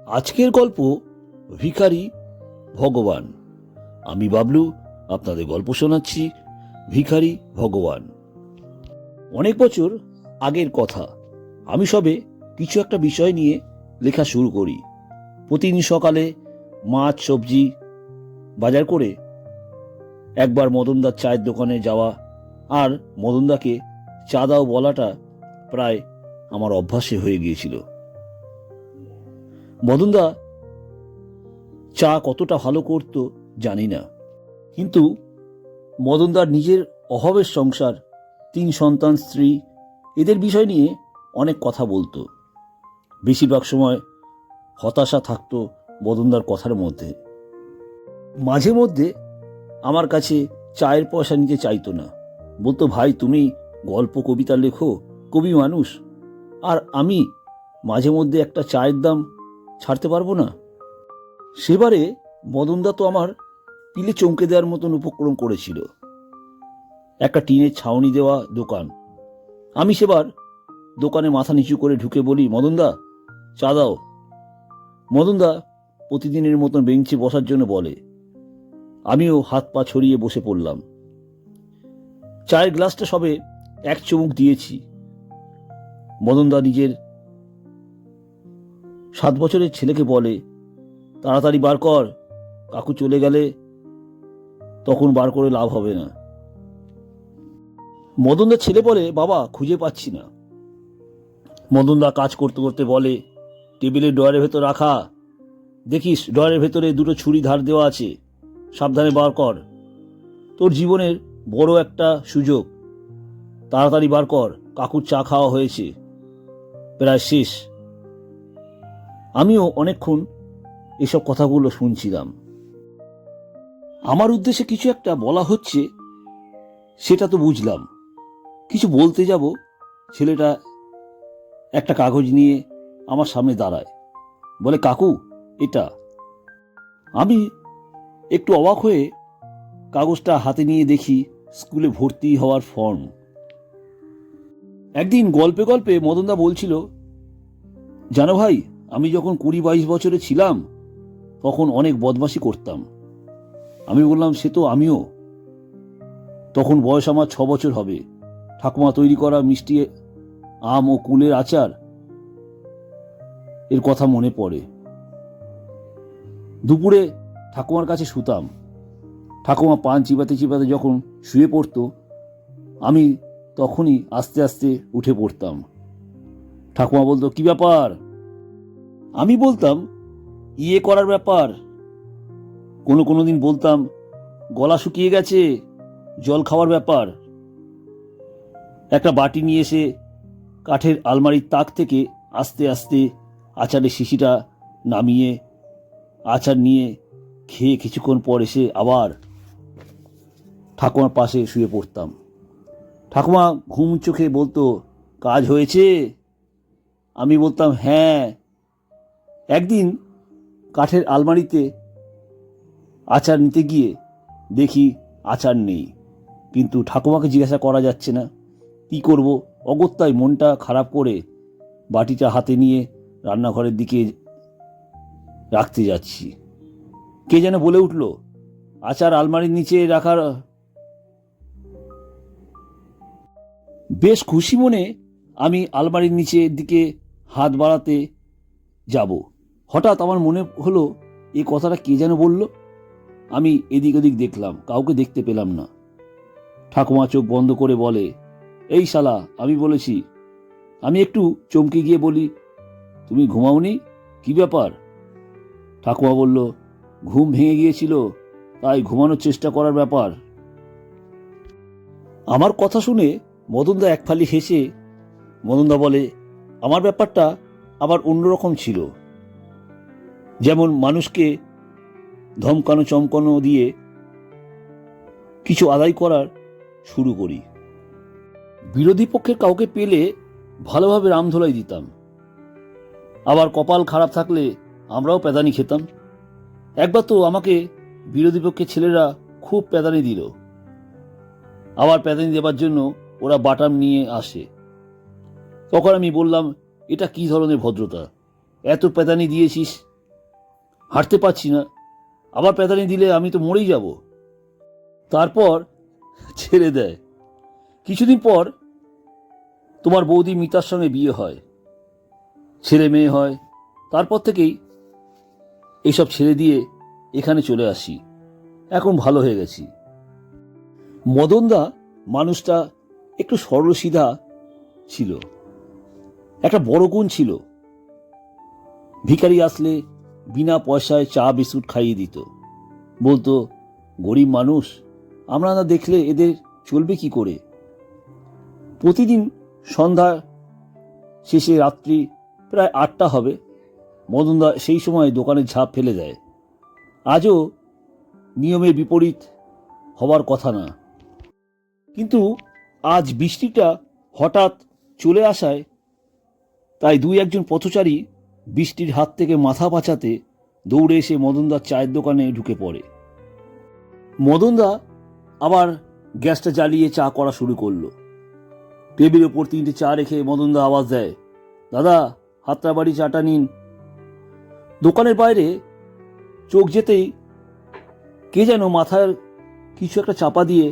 আজকের গল্প ভিখারি ভগবান। আমি বাবলু আপনাদের গল্প শোনাচ্ছি ভিখারি ভগবান। অনেক বছর আগের কথা। আমি সবে কিছু একটা বিষয় নিয়ে লেখা শুরু করি। প্রতিদিন সকালে মাছ সবজি বাজার করে একবার মদনদার চায়ের দোকানে যাওয়া আর মদনদাকে চা দাও বলাটা প্রায় আমার অভ্যাসে হয়ে গিয়েছিল। মদনদা চা কতটা ভালো করতো জানি না, কিন্তু মদনদার নিজের অভাবের সংসার, 3 সন্তান, স্ত্রী, এদের বিষয় নিয়ে অনেক কথা বলতো। বেশিরভাগ সময় হতাশা থাকতো মদনদার কথার মধ্যে। মাঝে মধ্যে আমার কাছে চায়ের পয়সা নিতে চাইতো না, বলতো, ভাই তুমি গল্প কবিতা লেখো, কবি মানুষ, আর আমি মাঝে মধ্যে একটা চায়ের দাম ছাড়তে পারবো না। সেবারে মদনদা তো আমার পিলে চমকে দেওয়ার মতন উপক্রম করেছিল। একটা টিনের ছাউনি দেওয়া দোকান। আমি সেবার দোকানে মাথা নিচু করে ঢুকে বলি, মদনদা চা দাও। মদনদা প্রতিদিনের মতন বেঞ্চে বসার জন্য বলে। আমিও হাত পা ছড়িয়ে বসে পড়লাম। চায়ের গ্লাসটা সবে এক চুমুক দিয়েছি। মদনদা নিজের 7 বছরের ছেলেকে বলে, তাড়াতাড়ি বার কর, কাকু চলে গেলে তখন বার করে লাভ হবে না। মদনদার ছেলে বলে, বাবা খুঁজে পাচ্ছি না। মদনদা কাজ করতে করতে বলে, টেবিলের ড্রয়ারের ভেতর রাখা, দেখিস ড্রয়ারের ভেতরে 2টো ছুরি ধার দেওয়া আছে, সাবধানে বার কর, তোর জীবনের বড় একটা সুযোগ, তাড়াতাড়ি বার কর, কাকুর চা খাওয়া হয়েছে, প্রায় শেষ। আমিও অনেকক্ষণ এসব কথাগুলো শুনছিলাম। আমার উদ্দেশ্যে কিছু একটা বলা হচ্ছে সেটা তো বুঝলাম। কিছু বলতে যাব, ছেলেটা একটা কাগজ নিয়ে আমার সামনে দাঁড়ায়, বলে, কাকু এটা। আমি একটু অবাক হয়ে কাগজটা হাতে নিয়ে দেখি স্কুলে ভর্তি হওয়ার ফর্ম। একদিন গল্পে গল্পে মদনদা বলছিল, জানো ভাই, আমি যখন 20-22 বছরে ছিলাম তখন অনেক বদমাশি করতাম। আমি বললাম, সে তো আমিও। তখন বয়স আমার 6 বছর হবে। ঠাকুমা তৈরি করা মিষ্টি আম ও কুলের আচার এর কথা মনে পড়ে। দুপুরে ঠাকুমার কাছে শুতাম। ঠাকুমা পান চিবাতে চিবাতে যখন শুয়ে পড়তো, আমি তখনই আস্তে আস্তে উঠে পড়তাম। ঠাকুমা বলতো, কি ব্যাপার? আমি বলতাম, ইয়ে করার ব্যাপার। কোনো দিন বলতাম, গলা শুকিয়ে গেছে, জল খাওয়ার ব্যাপার। একটা বাটি নিয়ে এসে কাঠের আলমারির তাক থেকে আস্তে আস্তে আচারের শিশিটা নামিয়ে আচার নিয়ে খেয়ে কিছুক্ষণ পর এসে আবার ঠাকুমার পাশে শুয়ে পড়তাম। ঠাকুমা ঘুম চোখে বলতো, কাজ হয়েছে? আমি বলতাম, হ্যাঁ। একদিন কাঠের আলমারিতে আচার নিতে গিয়ে দেখি আচার নেই, কিন্তু ঠাকুমাকে জিজ্ঞাসা করা যাচ্ছে না। কি করব? অগত্যাই মনটা খারাপ করে বাটিটা হাতে নিয়ে রান্নাঘরের দিকে রাখতে যাচ্ছি। কে যেন বলে উঠল, আচার আলমারির নিচে রাখার। বেশ খুশি মনে আমি আলমারির নিচের দিকে হাত বাড়াতে যাব। হঠাৎ আমার মনে হলো, এই কথাটা কে যেন বলল। আমি এদিক ওদিক দেখলাম, কাউকে দেখতে পেলাম না। ঠাকুমা চোখ বন্ধ করে বলে, এই শালা, আমি বলেছি। আমি একটু চমকে গিয়ে বলি, তুমি ঘুমাওনি? কি ব্যাপার? ঠাকুমা বলল, ঘুম ভেঙে গিয়েছিল, তাই ঘুমানোর চেষ্টা করার ব্যাপার। আমার কথা শুনে মদনদা এক ফালি হেসে মদনদা বলে, আমার ব্যাপারটা আবার অন্যরকম ছিল। যেমন মানুষকে ধমকানো চমকানো দিয়ে কিছু আদায় করার শুরু করি। বিরোধী পক্ষের কাউকে পেলে ভালোভাবে রামধোলাই দিতাম। আবার কপাল খারাপ থাকলে আমরাও প্যাদানি খেতাম। একবার তো আমাকে বিরোধী পক্ষের ছেলেরা খুব প্যাদানি দিল। আবার প্যাদানি দেবার জন্য ওরা বাটাম নিয়ে আসে। তখন আমি বললাম, এটা কি ধরনের ভদ্রতা? এত প্যাদানি দিয়েছিস, হাঁটতে পারছি না, আবার প্যাদানি দিলে আমি তো মরেই যাব। তারপর ছেড়ে দেয়। কিছুদিন পর তোমার বৌদি মিতার সঙ্গে বিয়ে হয়, ছেলে মেয়ে হয়। তারপর থেকেই এইসব ছেড়ে দিয়ে এখানে চলে আসি। এখন ভালো হয়ে গেছি। মদনদা মানুষটা একটু সরলসিধা ছিল, একটা বড় গুণ ছিল। ভিখারি আসলে বিনা পয়সায় চা বিস্কুট খাইয়ে দিত। বলতো, গরিব মানুষ, আমরা না দেখলে এদের চলবে কি করে। প্রতিদিন সন্ধ্যা শেষে রাত্রি প্রায় 8টা হবে, মদনদা সেই সময় দোকানের ঝাঁপ ফেলে দেয়। আজও নিয়মের বিপরীত হবার কথা না, কিন্তু আজ বৃষ্টিটা হঠাৎ চলে আসায় তাই দুই একজন পথচারী বৃষ্টির হাত থেকে মাথা বাঁচাতে দৌড়ে এসে মদনদার চায়ের দোকানে ঢুকে পড়ে। মদনদা আবার গ্যাসটা জ্বালিয়ে চা করা শুরু করলো। টেবিলের ওপর 3টে চা রেখে মদনদা আওয়াজ দেয়, দাদা, হাতড়াবাড়ি চাটা নিন। দোকানের বাইরে চোখ যেতেই কে যেন মাথার কিছু একটা চাপা দিয়ে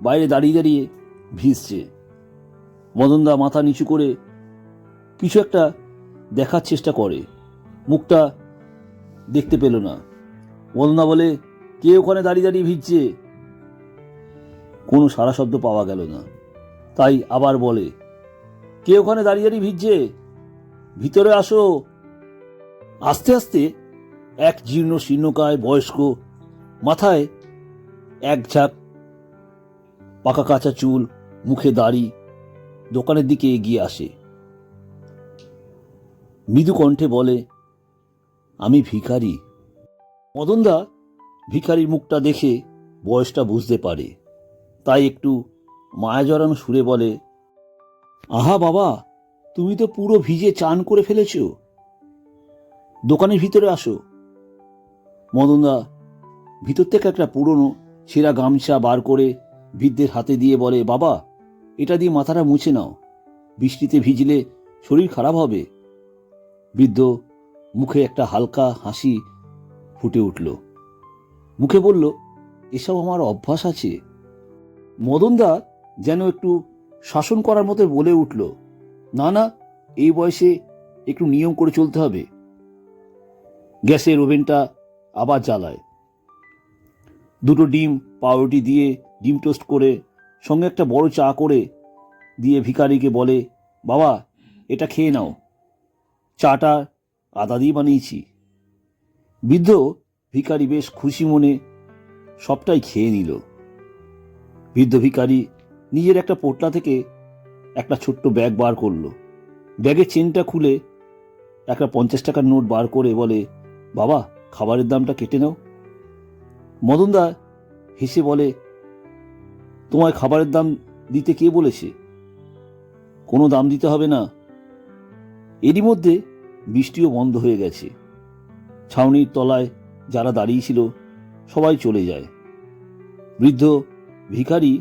বাইরে দাঁড়িয়ে দাঁড়িয়ে ভিজছে। মদনদা মাথা নিচু করে কিছু একটা দেখার চেষ্টা করে, মুখটা দেখতে পেল না। মদনদা বলে, কে ওখানে দাঁড়িয়ে দাঁড়িয়ে ভিজছে? কোনো সাড়া শব্দ পাওয়া গেল না। তাই আবার বলে, কে ওখানে দাঁড়িয়ে দাঁড়িয়ে ভিজছে? ভিতরে আসো। আস্তে আস্তে এক জীর্ণ শীর্ণকায় বয়স্ক, মাথায় এক ঝাঁক পাকা কাঁচা চুল, মুখে দাড়ি, দোকানের দিকে এগিয়ে আসে। মৃদু কণ্ঠে বলে, আমি ভিখারি। মদনদা ভিখারির মুখটা দেখে বয়সটা বুঝতে পারে, তাই একটু মায়া জড়ানো সুরে বলে, আহা বাবা, তুমি তো পুরো ভিজে চান করে ফেলেছ, দোকানের ভিতরে আসো। মদনদা ভিতর থেকে একটা পুরনো ছেঁড়া গামছা বার করে বৃদ্ধের হাতে দিয়ে বলে, বাবা, এটা দিয়ে মাথাটা মুছে নাও, বৃষ্টিতে ভিজলে শরীর খারাপ হবে। বৃদ্ধ মুখে একটা হালকা হাসি ফুটে উঠল, মুখে বলল, এসব আমার অভ্যাস আছে। মদনদা যেন একটু শাসন করার মতো বলে উঠল, না না, এই বয়সে একটু নিয়ম করে চলতে হবে। গ্যাসের ওভেনটা আবার জ্বালায়। 2টো ডিম পাউরুটি দিয়ে ডিম টোস্ট করে সঙ্গে একটা বড় চা করে দিয়ে ভিখারিকে বলে, বাবা, এটা খেয়ে নাও, চাটা আদা দিয়ে বানিয়েছি। বৃদ্ধ ভিখারি বেশ খুশি মনে সবটাই খেয়ে নিল। বৃদ্ধ ভিখারি নিজের একটা পোটলা থেকে একটা ছোট্ট ব্যাগ বার করলো। ব্যাগের চেনটা খুলে একটা 50 টাকার নোট বার করে বলে, বাবা, খাবারের দামটা কেটে নাও। মদনদা হেসে বলে, তোমায় খাবারের দাম দিতে কে বলেছে? কোনো দাম দিতে হবে না। এরই মধ্যে বৃষ্টিও বন্ধ হয়ে গেছে। ছাউনির তলায় যারা দাঁড়িয়েছিল সবাই চলে যায়। বৃদ্ধ ভিখারি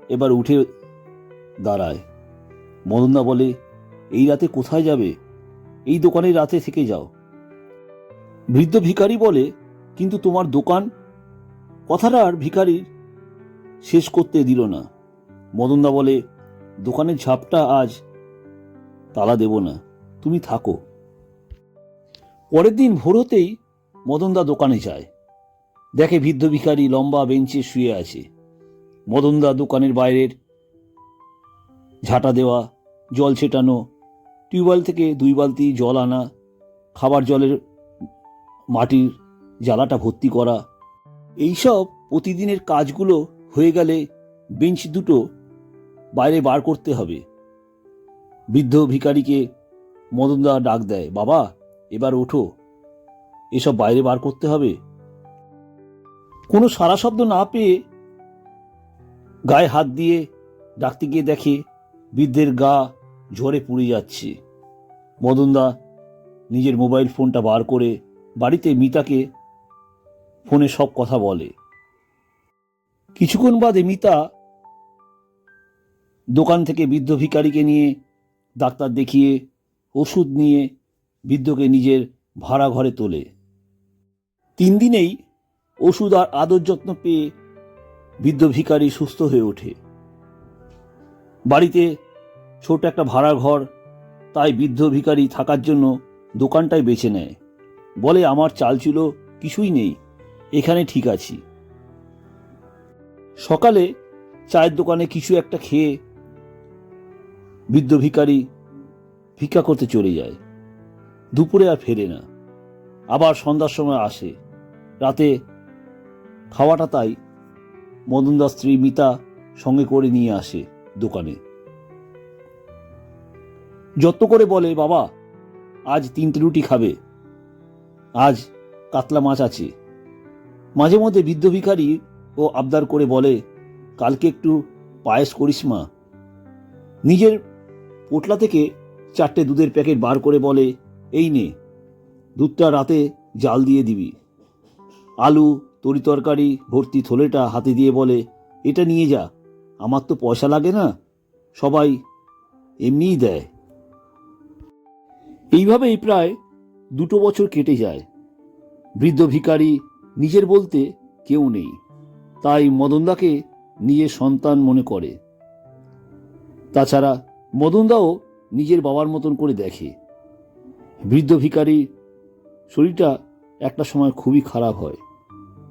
এবার উঠে দাঁড়ায়। মদনদা বলে, এই রাতে কোথায় যাবে? এই দোকানে রাতে থেকে যাও। বৃদ্ধ ভিখারি বলে, কিন্তু তোমার দোকান। কথাটা আর ভিখারির শেষ করতে দিল না। মদনদা বলে, দোকানের ঝাপটা আজ তালা দেব না, তুমি থাকো। পরের দিন ভোর হতেই মদনদা দোকানে যায়। দেখে বৃদ্ধ ভিখারি লম্বা বেঞ্চে শুয়ে আছে। মদনদা দোকানের বাইরের ঝাঁটা দেওয়া, জল ছেটানো, টিউবওয়েল থেকে 2 বালতি জল আনা, খাবার জলের মাটির জ্বালাটা ভর্তি করা, এইসব প্রতিদিনের কাজগুলো হয়ে গেলে বেঞ্চ 2টো বাইরে বার করতে হবে। বৃদ্ধ ভিখারিকে মদনদা ডাক দেয়, বাবা, এবার ওঠো, এসব বাইরে বার করতে হবে। কোনো সাড়া শব্দ না পেয়ে গায়ে হাত দিয়ে ডাকতে গিয়ে দেখে বৃদ্ধের গা ঝরে পুড়ে যাচ্ছে। মদনদা নিজের মোবাইল ফোনটা বার করে বাড়িতে মিতাকে ফোনে সব কথা বলে। কিছুক্ষণ বাদে মিতা দোকান থেকে বৃদ্ধ ভিখারিকে নিয়ে ডাক্তার দেখিয়ে ওষুধ নিয়ে বৃদ্ধকে নিজের ভাড়া ঘরে তোলে। 3 দিনেই ওষুধ আর আদর যত্ন পেয়ে বৃদ্ধ ভিখারি সুস্থ হয়ে ওঠে। বাড়িতে ছোট একটা ভাড়া ঘর, তাই বৃদ্ধ ভিখারি থাকার জন্য দোকানটাই বেছে নেয়। বলে, আমার চালচুলো কিছুই নেই, এখানে ঠিক আছি। সকালে চায়ের দোকানে কিছু একটা খেয়ে বৃদ্ধ ভিখারি ভিক্ষা করতে চলে যায়। দুপুরে আর ফেরে না, আবার সন্ধ্যার সময় আসে। রাতে খাওয়াটা তাই মদনদার স্ত্রী মিতা সঙ্গে করে নিয়ে আসে দোকানে। যত্ন করে বলে, বাবা আজ 3টে রুটি খাবে, আজ কাতলা মাছ আছে। মাঝে মধ্যে বৃদ্ধ ভিখারি ও আবদার করে বলে, কালকে একটু পায়েস করিস মা। নিজের পোটলা থেকে 4টে দুধের প্যাকেট বার করে বলে, এই নে, দুধটা রাতে জাল দিয়ে দিবি। আলু তরিতরকারি ভর্তি থলেটা হাতে দিয়ে বলে, এটা নিয়ে যা, আমার তো পয়সা লাগে না, সবাই এমনিই দেয়। এইভাবেই প্রায় 2 বছর কেটে যায়। বৃদ্ধ ভিখারি নিজের বলতে কেউ নেই, তাই মদনদাকে নিজের সন্তান মনে করে। তাছাড়া মদনদাও নিজের বাবার মতন করে দেখে। বৃদ্ধ ভিখারির শরীরটা একটা সময় খুবই খারাপ হয়,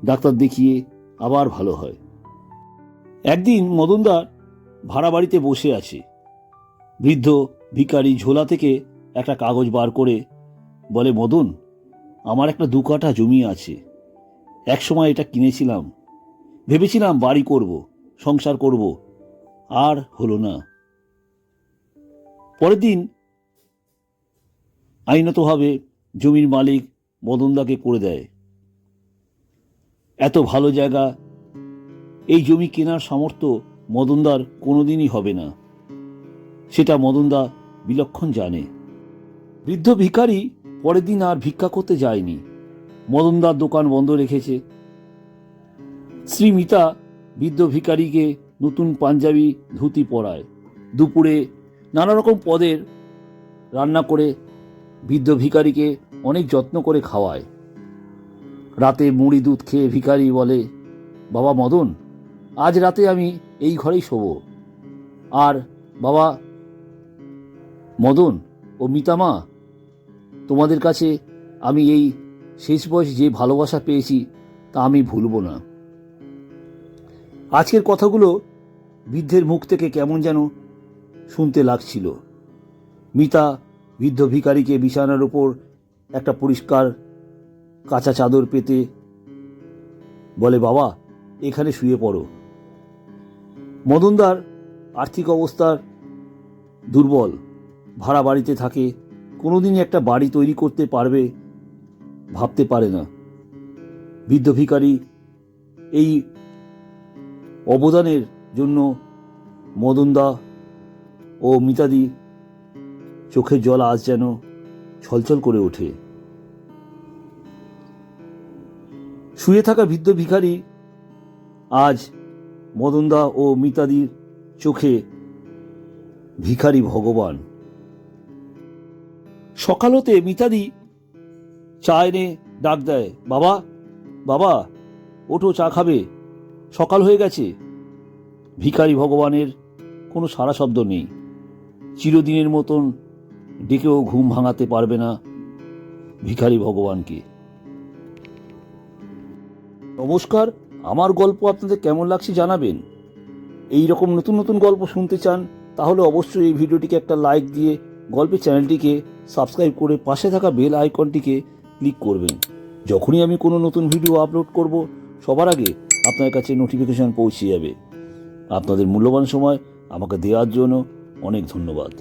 ডাক্তার দেখিয়ে আবার ভালো হয়। একদিন মদনদার ভাড়া বাড়িতে বসে আছে। বৃদ্ধ ভিখারি ঝোলা থেকে একটা কাগজ বার করে বলে, মদন, আমার একটা 2 কাঠা জমি আছে, এক সময় এটা কিনেছিলাম, ভেবেছিলাম বাড়ি করব, সংসার করব, আর হলো না। পরের দিন আইনতভাবে জমির মালিক মদনদাকে করে দেয়। এত ভালো জায়গা, এই জমি কেনার সামর্থ্য মদনদার কোনোদিনই হবে না, সেটা মদনদা বিলক্ষণ জানে। বৃদ্ধ ভিখারি পরের দিন আর ভিক্ষা করতে যায়নি, মদনদার দোকান বন্ধ রেখেছে। শ্রী মিতা বৃদ্ধ ভিখারিকে নতুন পাঞ্জাবি ধুতি পরায়। দুপুরে নানা রকম পদের রান্না করে বৃদ্ধ ভিখারিকে অনেক যত্ন করে খাওয়ায়। রাতে মুড়ি দুধ খেয়ে ভিখারি বলে, বাবা মদন, আজ রাতে আমি এই ঘরেই শোব। আর বাবা মদন ও মিতামা, তোমাদের কাছে আমি এই শেষ বয়সে যে ভালোবাসা পেয়েছি তা আমি ভুলব না। আজকের কথাগুলো বৃদ্ধের মুখ থেকে কেমন যেন শুনতে লাগছিল। মিতা বৃদ্ধ ভিখারিকে বিছানার উপর একটা পরিষ্কার কাঁচা চাদর পেতে বলে, বাবা এখানে শুয়ে পড়ো। মদনদার আর্থিক অবস্থার দুর্বল, ভাড়া বাড়িতে থাকে, কোনোদিনই একটা বাড়ি তৈরি করতে পারবে ভাবতে পারে না। বৃদ্ধ ভিখারি এই অবদানের জন্য মদনদা ও মিতাদি চোখের জল আজ যেন ছলছল করে ওঠে। শুয়ে থাকা বৃদ্ধ ভিখারি আজ মদনদা ও মিতাদির চোখে ভিখারি ভগবান। সকাল হতে মিতাদি চা এনে ডাক দেয়, বাবা বাবা ওঠো, চা খাবে, সকাল হয়ে গেছে। ভিখারি ভগবানের কোনো সাড়া শব্দ নেই। চিরদিনের মতন ডেকেও ঘুম ভাঙাতে পারবে না ভিখারি ভগবানকে। নমস্কার, আমার গল্প আপনাদের কেমন লাগছে জানাবেন। এই রকম নতুন নতুন গল্প শুনতে চান তাহলে অবশ্যই এই ভিডিওটিকে একটা লাইক দিয়ে গল্পের চ্যানেলটিকে সাবস্ক্রাইব করে পাশে থাকা বেল আইকনটিকে ক্লিক করবেন। যখনই আমি কোনো নতুন ভিডিও আপলোড করব সবার আগে আপনার কাছে নোটিফিকেশন পৌঁছে যাবে। আপনাদের মূল্যবান সময় আমাকে দেওয়ার জন্য অনেক ধন্যবাদ।